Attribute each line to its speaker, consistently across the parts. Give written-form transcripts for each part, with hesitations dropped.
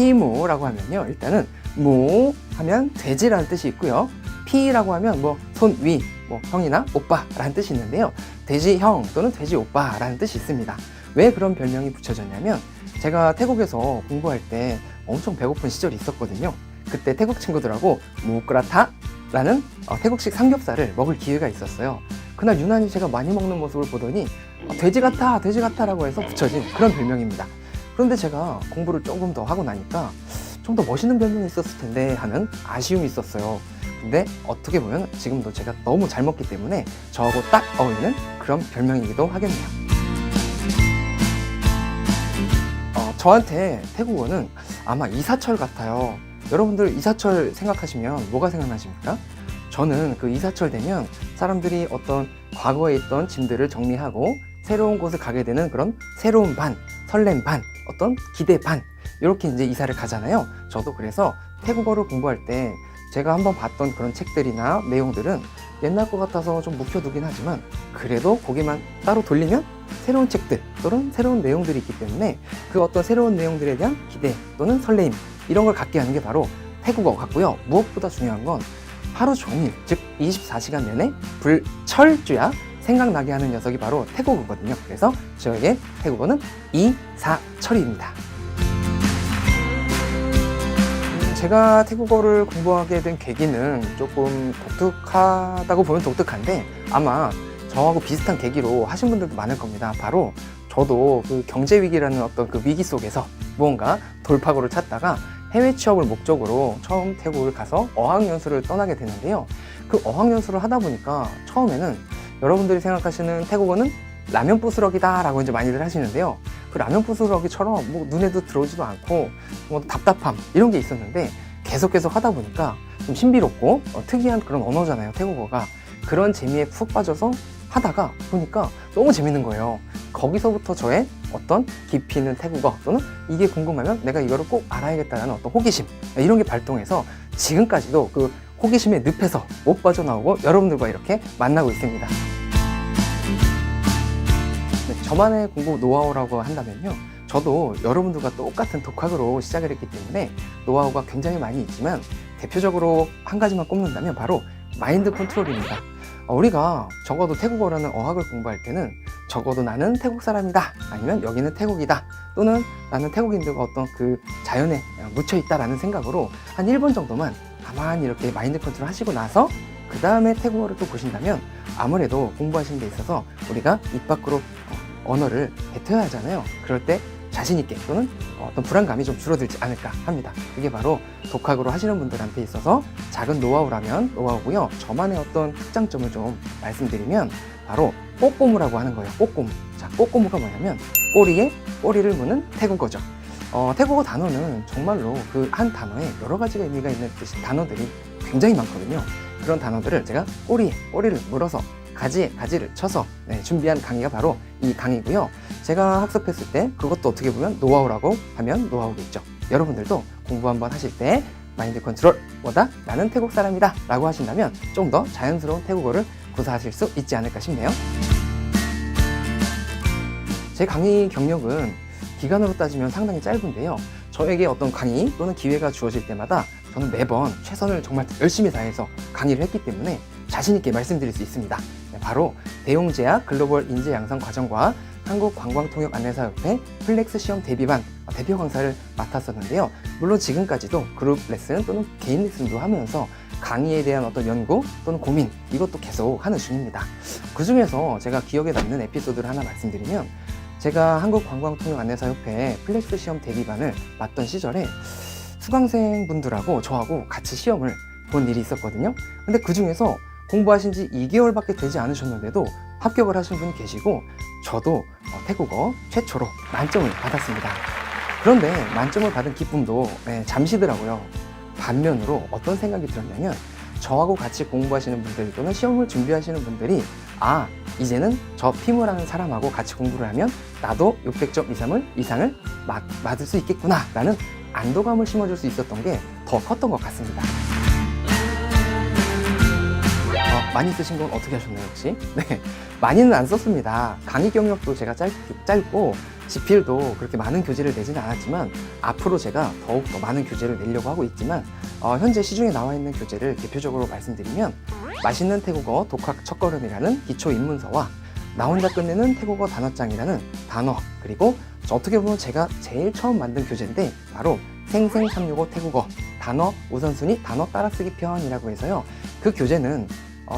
Speaker 1: 피무라고 하면요, 일단은 무 하면 돼지라는 뜻이 있고요. 피라고 하면 뭐 손 위, 뭐 형이나 오빠라는 뜻이 있는데요. 돼지 형 또는 돼지 오빠라는 뜻이 있습니다. 왜 그런 별명이 붙여졌냐면, 제가 태국에서 공부할 때 엄청 배고픈 시절이 있었거든요. 그때 태국 친구들하고 무그라타 라는 태국식 삼겹살을 먹을 기회가 있었어요. 그날 유난히 제가 많이 먹는 모습을 보더니 돼지 같아 돼지 같아 라고 해서 붙여진 그런 별명입니다. 그런데 제가 공부를 조금 더 하고 나니까 좀 더 멋있는 별명이 있었을 텐데 하는 아쉬움이 있었어요. 근데 어떻게 보면 지금도 제가 너무 잘 먹기 때문에 저하고 딱 어울리는 그런 별명이기도 하겠네요. 저한테 태국어는 아마 이사철 같아요. 여러분들 이사철 생각하시면 뭐가 생각나십니까? 저는 그 이사철 되면 사람들이 어떤 과거에 있던 짐들을 정리하고 새로운 곳을 가게 되는 그런 새로운 반, 설렘 반, 어떤 기대 반, 이렇게 이제 이사를 가잖아요. 저도 그래서 태국어를 공부할 때 제가 한번 봤던 그런 책들이나 내용들은 옛날 것 같아서 좀 묵혀두긴 하지만, 그래도 고개만 따로 돌리면 새로운 책들 또는 새로운 내용들이 있기 때문에 그 어떤 새로운 내용들에 대한 기대 또는 설레임, 이런 걸 갖게 하는 게 바로 태국어 같고요. 무엇보다 중요한 건 하루 종일, 즉 24시간 내내 불철주야 생각나게 하는 녀석이 바로 태국어거든요. 그래서 저에게 태국어는 이사철입니다. 제가 태국어를 공부하게 된 계기는 조금 독특하다고 보면 독특한데, 아마 저하고 비슷한 계기로 하신 분들도 많을 겁니다. 바로 저도 그 경제위기라는 어떤 그 위기 속에서 무언가 돌파구를 찾다가 해외 취업을 목적으로 처음 태국을 가서 어학연수를 떠나게 되는데요. 그 어학연수를 하다 보니까 처음에는 여러분들이 생각하시는 태국어는 라면 부스러기다 라고 이제 많이들 하시는데요. 그 라면 부스러기처럼 뭐 눈에도 들어오지도 않고 뭐 답답함 이런 게 있었는데, 계속 하다 보니까 좀 신비롭고 특이한 그런 언어잖아요, 태국어가. 그런 재미에 푹 빠져서 하다가 보니까 너무 재밌는 거예요. 거기서부터 저의 어떤 깊이 있는 태국어 또는 이게 궁금하면 내가 이거를 꼭 알아야겠다는 어떤 호기심, 이런 게 발동해서 지금까지도 그 호기심의 늪에서 못 빠져나오고 여러분들과 이렇게 만나고 있습니다. 저만의 공부 노하우라고 한다면요, 저도 여러분들과 똑같은 독학으로 시작을 했기 때문에 노하우가 굉장히 많이 있지만, 대표적으로 한 가지만 꼽는다면 바로 마인드 컨트롤입니다. 우리가 적어도 태국어라는 어학을 공부할 때는 적어도 나는 태국 사람이다, 아니면 여기는 태국이다, 또는 나는 태국인들과 어떤 그 자연에 묻혀 있다라는 생각으로 한 1분 정도만 가만히 이렇게 마인드 컨트롤 하시고 나서 그 다음에 태국어를 또 보신다면, 아무래도 공부하시는 데 있어서 우리가 입 밖으로 언어를 뱉어야 하잖아요. 그럴 때 자신있게 또는 어떤 불안감이 좀 줄어들지 않을까 합니다. 그게 바로 독학으로 하시는 분들한테 있어서 작은 노하우라면 노하우고요. 저만의 어떤 특장점을 좀 말씀드리면 바로 꼬꼬무라고 하는 거예요. 꼬꼬무. 자, 꼬꼬무가 뭐냐면 꼬리에 꼬리를 무는 태국어죠. 태국어 단어는 정말로 그 한 단어에 여러 가지가 의미가 있는 단어들이 굉장히 많거든요. 그런 단어들을 제가 꼬리에 꼬리를 물어서 가지에 가지를 쳐서 준비한 강의가 바로 이 강의고요. 제가 학습했을 때 그것도 어떻게 보면 노하우라고 하면 노하우겠죠. 여러분들도 공부 한번 하실 때 마인드 컨트롤보다 나는 태국 사람이다 라고 하신다면 좀 더 자연스러운 태국어를 구사하실 수 있지 않을까 싶네요. 제 강의 경력은 기간으로 따지면 상당히 짧은데요. 저에게 어떤 강의 또는 기회가 주어질 때마다 저는 매번 최선을 정말 열심히 다해서 강의를 했기 때문에 자신있게 말씀드릴 수 있습니다. 바로 대용제약 글로벌 인재 양성 과정과 한국관광통역안내사협회 플렉스 시험 대비반 대표 강사를 맡았었는데요. 물론 지금까지도 그룹 레슨 또는 개인 레슨도 하면서 강의에 대한 어떤 연구 또는 고민, 이것도 계속 하는 중입니다. 그 중에서 제가 기억에 남는 에피소드를 하나 말씀드리면, 제가 한국관광통역안내사협회 플렉스 시험 대비반을 맡던 시절에 수강생분들하고 저하고 같이 시험을 본 일이 있었거든요. 근데 그 중에서 공부하신 지 2개월밖에 되지 않으셨는데도 합격을 하신 분이 계시고, 저도 태국어 최초로 만점을 받았습니다. 그런데 만점을 받은 기쁨도 잠시더라고요. 반면으로 어떤 생각이 들었냐면, 저하고 같이 공부하시는 분들 또는 시험을 준비하시는 분들이 이제는 저 피무라는 사람하고 같이 공부를 하면 나도 600점 이상을 맞을 수 있겠구나 라는 안도감을 심어줄 수 있었던 게 더 컸던 것 같습니다. 많이 쓰신 건 어떻게 하셨나요, 혹시? 네, 많이는 안 썼습니다. 강의 경력도 제가 짧고 지필도 그렇게 많은 교재를 내지는 않았지만 앞으로 제가 더욱 더 많은 교재를 내려고 하고 있지만 현재 시중에 나와 있는 교재를 대표적으로 말씀드리면 맛있는 태국어 독학 첫걸음이라는 기초 입문서와 나 혼자 끝내는 태국어 단어장이라는 단어, 그리고 어떻게 보면 제가 제일 처음 만든 교재인데 바로 생생 365 태국어 단어 우선순위 단어 따라쓰기 편이라고 해서요. 그 교재는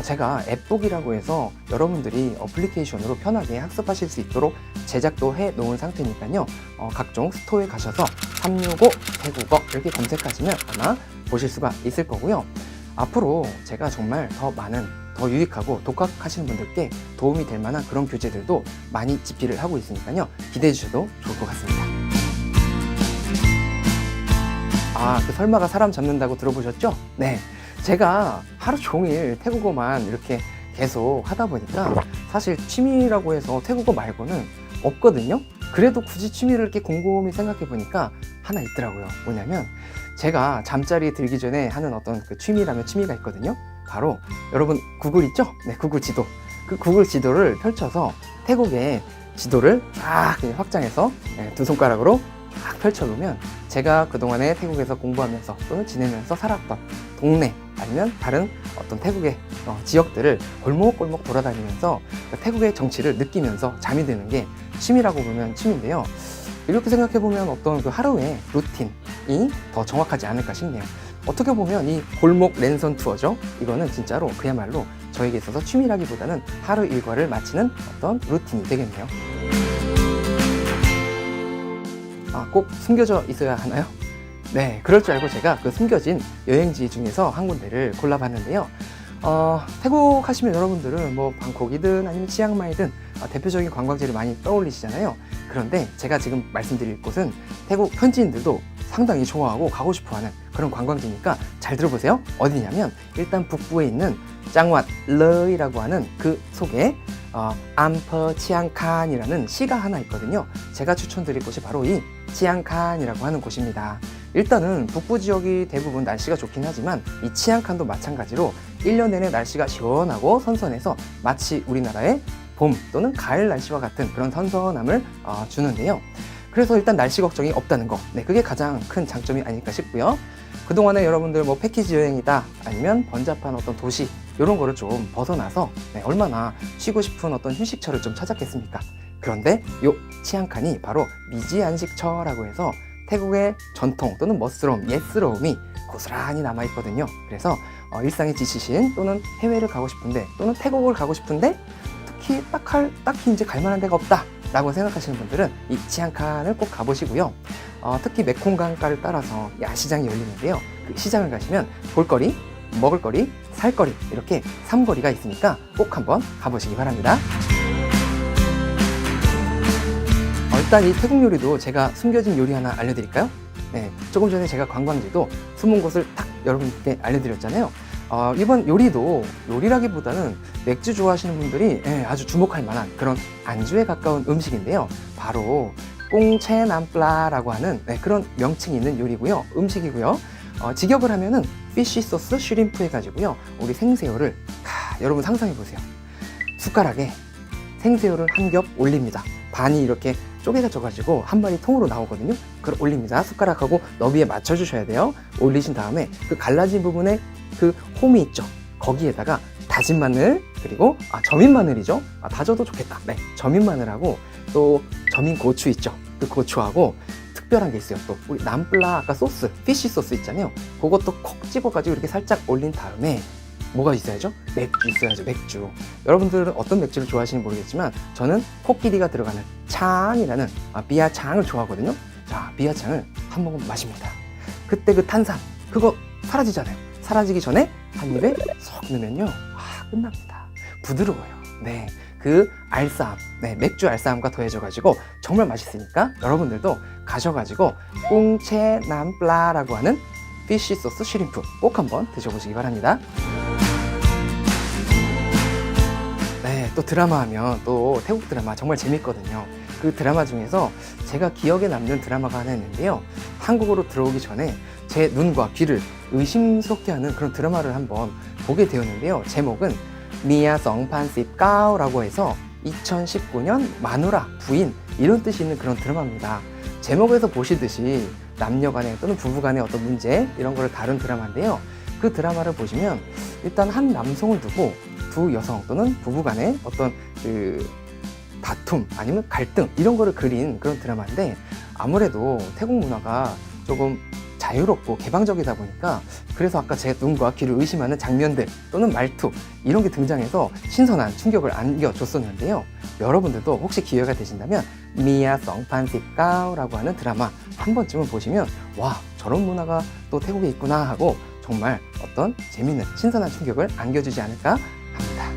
Speaker 1: 제가 앱북이라고 해서 여러분들이 어플리케이션으로 편하게 학습하실 수 있도록 제작도 해 놓은 상태니까요. 각종 스토어에 가셔서 365 태국어 이렇게 검색하시면 아마 보실 수가 있을 거고요. 앞으로 제가 정말 더 많은 더 유익하고 독학하시는 분들께 도움이 될 만한 그런 교재들도 많이 집필을 하고 있으니까요. 기대해 주셔도 좋을 것 같습니다. 그 설마가 사람 잡는다고 들어보셨죠? 네. 제가 하루 종일 태국어만 이렇게 계속 하다 보니까 사실 취미라고 해서 태국어 말고는 없거든요. 그래도 굳이 취미를 이렇게 곰곰이 생각해 보니까 하나 있더라고요. 뭐냐면 제가 잠자리 들기 전에 하는 어떤 그 취미라면 취미가 있거든요. 바로 여러분 구글 있죠? 네, 구글 지도. 그 구글 지도를 펼쳐서 태국의 지도를 쫙 확장해서 두 손가락으로 쫙 펼쳐놓으면 제가 그동안에 태국에서 공부하면서 또는 지내면서 살았던 동네 아니면 다른 어떤 태국의 지역들을 골목골목 돌아다니면서 태국의 정치를 느끼면서 잠이 드는 게 취미라고 보면 취미인데요. 이렇게 생각해보면 어떤 그 하루의 루틴이 더 정확하지 않을까 싶네요. 어떻게 보면 이 골목 랜선 투어죠. 이거는 진짜로 그야말로 저에게 있어서 취미라기보다는 하루 일과를 마치는 어떤 루틴이 되겠네요. 꼭 숨겨져 있어야 하나요? 네, 그럴 줄 알고 제가 그 숨겨진 여행지 중에서 한 군데를 골라봤는데요. 태국 하시면 여러분들은 뭐 방콕이든 아니면 치앙마이든 대표적인 관광지를 많이 떠올리시잖아요. 그런데 제가 지금 말씀드릴 곳은 태국 현지인들도 상당히 좋아하고 가고 싶어하는 그런 관광지니까 잘 들어보세요. 어디냐면 일단 북부에 있는 짱왓 러이라고 하는 그 속에 암퍼 치앙칸이라는 시가 하나 있거든요. 제가 추천드릴 곳이 바로 이 치앙칸이라고 하는 곳입니다. 일단은 북부 지역이 대부분 날씨가 좋긴 하지만 이 치앙칸도 마찬가지로 1년 내내 날씨가 시원하고 선선해서 마치 우리나라의 봄 또는 가을 날씨와 같은 그런 선선함을 주는데요. 그래서 일단 날씨 걱정이 없다는 거, 네, 그게 가장 큰 장점이 아닐까 싶고요. 그동안에 여러분들 뭐 패키지 여행이다 아니면 번잡한 어떤 도시 이런 거를 좀 벗어나서 얼마나 쉬고 싶은 어떤 휴식처를 좀 찾았겠습니까? 그런데 요 치앙칸이 바로 미지안식처라고 해서 태국의 전통 또는 멋스러움, 옛스러움이 고스란히 남아있거든요. 그래서 일상에 지치신 또는 해외를 가고 싶은데 또는 태국을 가고 싶은데 딱히 이제 갈 만한 데가 없다 라고 생각하시는 분들은 이 치앙칸을 꼭 가보시고요. 특히 메콩강가를 따라서 야시장이 열리는데요. 그 시장을 가시면 볼거리, 먹을거리, 살거리 이렇게 3거리가 있으니까 꼭 한번 가보시기 바랍니다. 일단 이 태국 요리도 제가 숨겨진 요리 하나 알려드릴까요? 네, 조금 전에 제가 관광지도 숨은 곳을 딱 여러분께 알려드렸잖아요. 이번 요리도 요리라기보다는 맥주 좋아하시는 분들이 아주 주목할 만한 그런 안주에 가까운 음식인데요. 바로 꽁체남플라라고 하는 그런 명칭이 있는 요리고요. 음식이고요. 직역을 하면은 피쉬 소스 슈림프 해가지고요. 우리 생새우를 여러분 상상해 보세요. 숟가락에 생새우를 한 겹 올립니다. 반이 이렇게 쪼개져가지고 한 마리 통으로 나오거든요. 그걸 올립니다. 숟가락하고 너비에 맞춰주셔야 돼요. 올리신 다음에 그 갈라진 부분에 그 홈이 있죠. 거기에다가 다진 마늘 그리고 점인 마늘이죠. 다져도 좋겠다. 네, 점인 마늘하고 또 점인 고추 있죠. 그 고추하고 특별한 게 있어요. 또 우리 남플라 아까 소스, 피쉬 소스 있잖아요. 그것도 콕 집어가지고 이렇게 살짝 올린 다음에 뭐가 있어야죠? 맥주 있어야죠. 맥주. 여러분들은 어떤 맥주를 좋아하시는지 모르겠지만 저는 코끼리가 들어가는 창이라는 비아창을 좋아하거든요. 자, 비아창을 한 모금 마십니다. 그때 그 탄산 그거 사라지잖아요. 사라지기 전에 한 입에 쏙 넣으면요, 끝납니다. 부드러워요. 네, 그 알싸함, 맥주 알싸함과 더해져가지고 정말 맛있으니까 여러분들도 가셔가지고 꽁체남플라라고 하는 피쉬 소스 슈림프 꼭 한번 드셔보시기 바랍니다. 네, 또 드라마 하면 또 태국 드라마 정말 재밌거든요. 그 드라마 중에서 제가 기억에 남는 드라마가 하나 있는데요. 한국으로 들어오기 전에 제 눈과 귀를 의심스럽게 하는 그런 드라마를 한번 보게 되었는데요. 제목은 미야 성판십 까오라고 해서 2019년 마누라, 부인 이런 뜻이 있는 그런 드라마입니다. 제목에서 보시듯이 남녀간의 또는 부부간의 어떤 문제 이런 거를 다룬 드라마인데요. 그 드라마를 보시면 일단 한 남성을 두고 두 여성 또는 부부간의 어떤 그 다툼 아니면 갈등 이런 거를 그린 그런 드라마인데, 아무래도 태국 문화가 조금 자유롭고 개방적이다 보니까 그래서 아까 제 눈과 귀를 의심하는 장면들 또는 말투 이런 게 등장해서 신선한 충격을 안겨줬었는데요. 여러분들도 혹시 기회가 되신다면 미야 성판십 까오라고 하는 드라마 한 번쯤은 보시면 와, 저런 문화가 또 태국에 있구나 하고 정말 어떤 재미있는 신선한 충격을 안겨주지 않을까 합니다.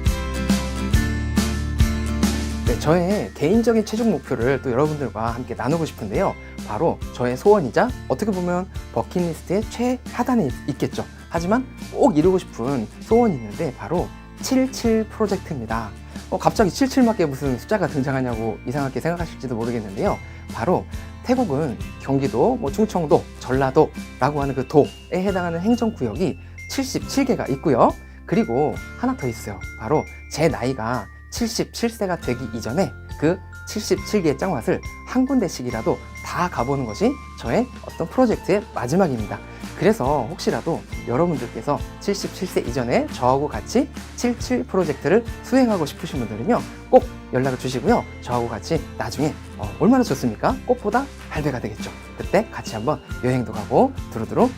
Speaker 1: 네, 저의 개인적인 최종 목표를 또 여러분들과 함께 나누고 싶은데요. 바로 저의 소원이자 어떻게 보면 버킷리스트의 최하단에 있겠죠. 하지만 꼭 이루고 싶은 소원이 있는데 바로 77 프로젝트입니다. 갑자기 77밖에 무슨 숫자가 등장하냐고 이상하게 생각하실지도 모르겠는데요. 바로 태국은 경기도, 충청도, 전라도라고 하는 그 도에 해당하는 행정구역이 77개가 있고요. 그리고 하나 더 있어요. 바로 제 나이가 77세가 되기 이전에 그 77개의 짱맛을 한 군데씩이라도 다 가보는 것이 저의 어떤 프로젝트의 마지막입니다. 그래서 혹시라도 여러분들께서 77세 이전에 저하고 같이 77 프로젝트를 수행하고 싶으신 분들은요, 꼭 연락을 주시고요. 저하고 같이 나중에 얼마나 좋습니까? 꽃보다 8배가 되겠죠. 그때 같이 한번 여행도 가고 두루두루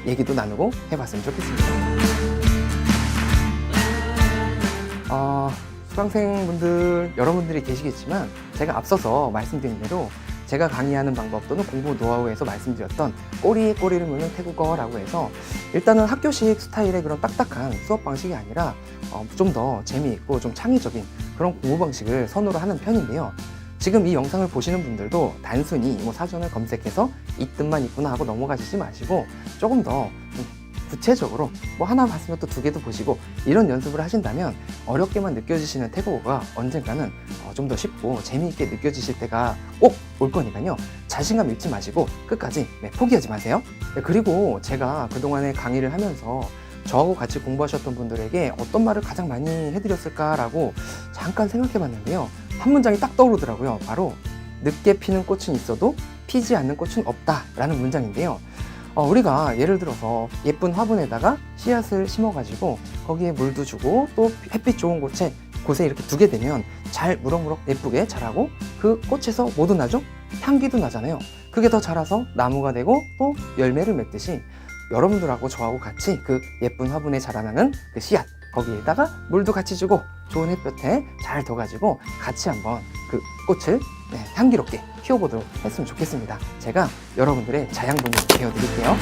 Speaker 1: 얘기도 나누고 해봤으면 좋겠습니다. 수강생분들 여러분들이 계시겠지만 제가 앞서서 말씀드린 대로 제가 강의하는 방법 또는 공부 노하우에서 말씀드렸던 꼬리에 꼬리를 무는 태국어라고 해서 일단은 학교식 스타일의 그런 딱딱한 수업 방식이 아니라 좀 더 재미있고 좀 창의적인 그런 공부 방식을 선호를 하는 편인데요. 지금 이 영상을 보시는 분들도 단순히 사전을 검색해서 이 뜻만 있구나 하고 넘어가시지 마시고 조금 더 구체적으로 하나 봤으면 또 두 개도 보시고 이런 연습을 하신다면 어렵게만 느껴지시는 태국어가 언젠가는 좀 더 쉽고 재미있게 느껴지실 때가 꼭 올 거니까요. 자신감 잃지 마시고 끝까지 포기하지 마세요. 그리고 제가 그동안에 강의를 하면서 저하고 같이 공부하셨던 분들에게 어떤 말을 가장 많이 해드렸을까라고 잠깐 생각해 봤는데요. 한 문장이 딱 떠오르더라고요. 바로 늦게 피는 꽃은 있어도 피지 않는 꽃은 없다라는 문장인데요. 우리가 예를 들어서 예쁜 화분에다가 씨앗을 심어가지고 거기에 물도 주고 또 햇빛 좋은 곳에 이렇게 두게 되면 잘 무럭무럭 예쁘게 자라고 그 꽃에서 뭐도 나죠? 향기도 나잖아요. 그게 더 자라서 나무가 되고 또 열매를 맺듯이 여러분들하고 저하고 같이 그 예쁜 화분에 자라나는 그 씨앗 거기에다가 물도 같이 주고 좋은 햇볕에 잘 둬가지고 같이 한번 그 꽃을 향기롭게 키워보도록 했으면 좋겠습니다. 제가 여러분들의 자양분이 되어드릴게요.